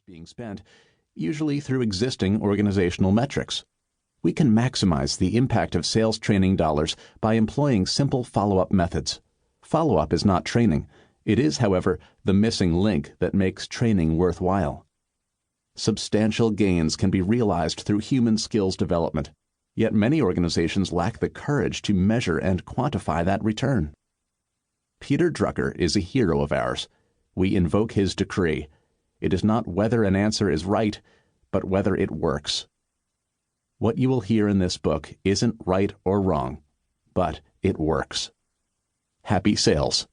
being spent, usually through existing organizational metrics. We can maximize the impact of sales training dollars by employing simple follow-up methods. Follow-up is not training. It is, however, the missing link that makes training worthwhile. Substantial gains can be realized through human skills development, yet many organizations lack the courage to measure and quantify that return. Peter Drucker is a hero of ours. We invoke his decree. It is not whether an answer is right, but whether it works. What you will hear in this book isn't right or wrong, but it works. Happy sales.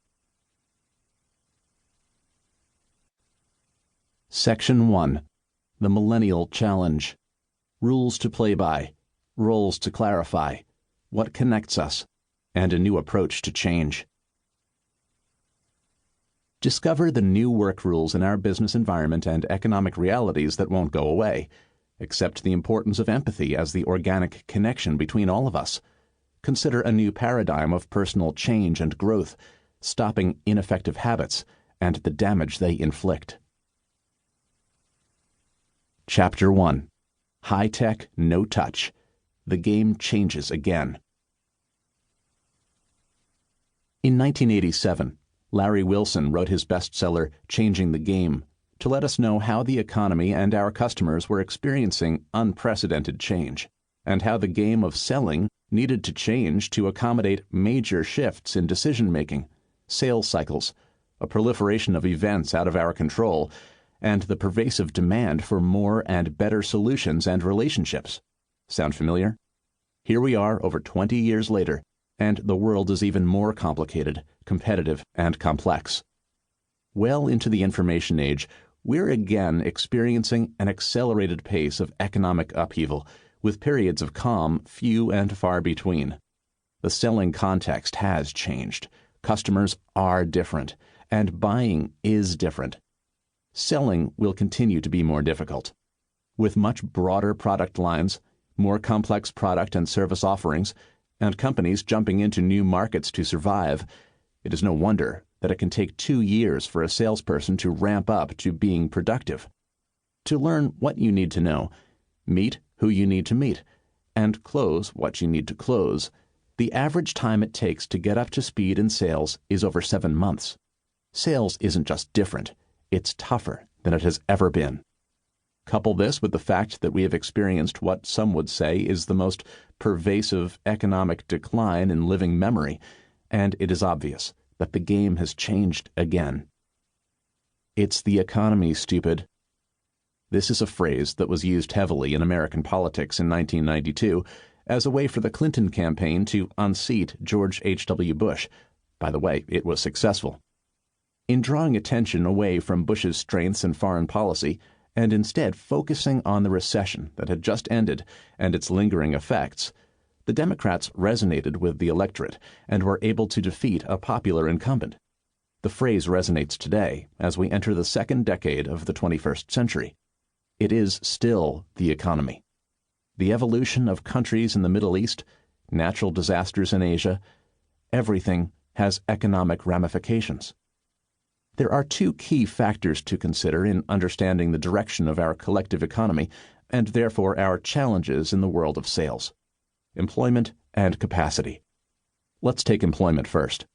Section 1. The Millennial Challenge. Rules to play by, roles to clarify, what connects us, and a new approach to change. Discover the new work rules in our business environment and economic realities that won't go away. Accept the importance of empathy as the organic connection between all of us. Consider a new paradigm of personal change and growth, stopping ineffective habits and the damage they inflict. Chapter 1. High-Tech, No-Touch. The game changes again. In 1987, Larry Wilson wrote his bestseller, Changing the Game, to let us know how the economy and our customers were experiencing unprecedented change, and how the game of selling needed to change to accommodate major shifts in decision-making, sales cycles, a proliferation of events out of our control, and the pervasive demand for more and better solutions and relationships. Sound familiar? Here we are over 20 years later, and the world is even more complicated, competitive, and complex. Well into the information age, we're again experiencing an accelerated pace of economic upheaval, with periods of calm few and far between. The selling context has changed. Customers are different, and buying is different. Selling will continue to be more difficult. With much broader product lines, more complex product and service offerings, and companies jumping into new markets to survive, it is no wonder that it can take 2 years for a salesperson to ramp up to being productive. To learn what you need to know, meet who you need to meet, and close what you need to close, the average time it takes to get up to speed in sales is over 7 months. Sales isn't just different. It's tougher than it has ever been. Couple this with the fact that we have experienced what some would say is the most pervasive economic decline in living memory, and it is obvious that the game has changed again. It's the economy, stupid. This is a phrase that was used heavily in American politics in 1992 as a way for the Clinton campaign to unseat George H.W. Bush. By the way, it was successful. In drawing attention away from Bush's strengths in foreign policy, and instead focusing on the recession that had just ended and its lingering effects, the Democrats resonated with the electorate and were able to defeat a popular incumbent. The phrase resonates today as we enter the second decade of the 21st century. It is still the economy. The evolution of countries in the Middle East, natural disasters in Asia, everything has economic ramifications. There are 2 key factors to consider in understanding the direction of our collective economy and therefore our challenges in the world of sales: employment and capacity. Let's take employment first.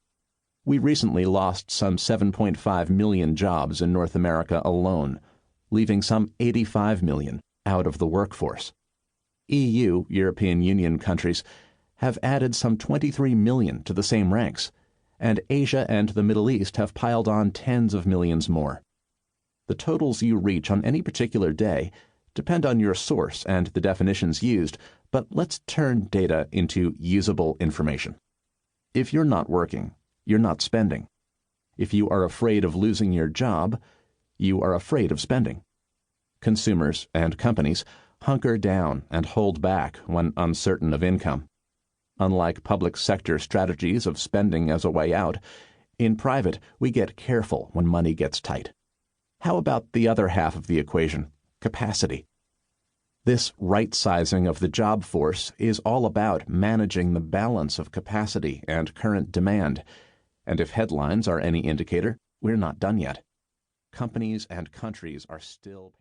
We recently lost some 7.5 million jobs in North America alone, leaving some 85 million out of the workforce. EU, European Union countries, have added some 23 million to the same ranks, and Asia and the Middle East have piled on tens of millions more. The totals you reach on any particular day depend on your source and the definitions used, but let's turn data into usable information. If you're not working, you're not spending. If you are afraid of losing your job, you are afraid of spending. Consumers and companies hunker down and hold back when uncertain of income. Unlike public sector strategies of spending as a way out, in private we get careful when money gets tight. How about the other half of the equation, capacity? This right-sizing of the job force is all about managing the balance of capacity and current demand, and if headlines are any indicator, we're not done yet. Companies and countries are still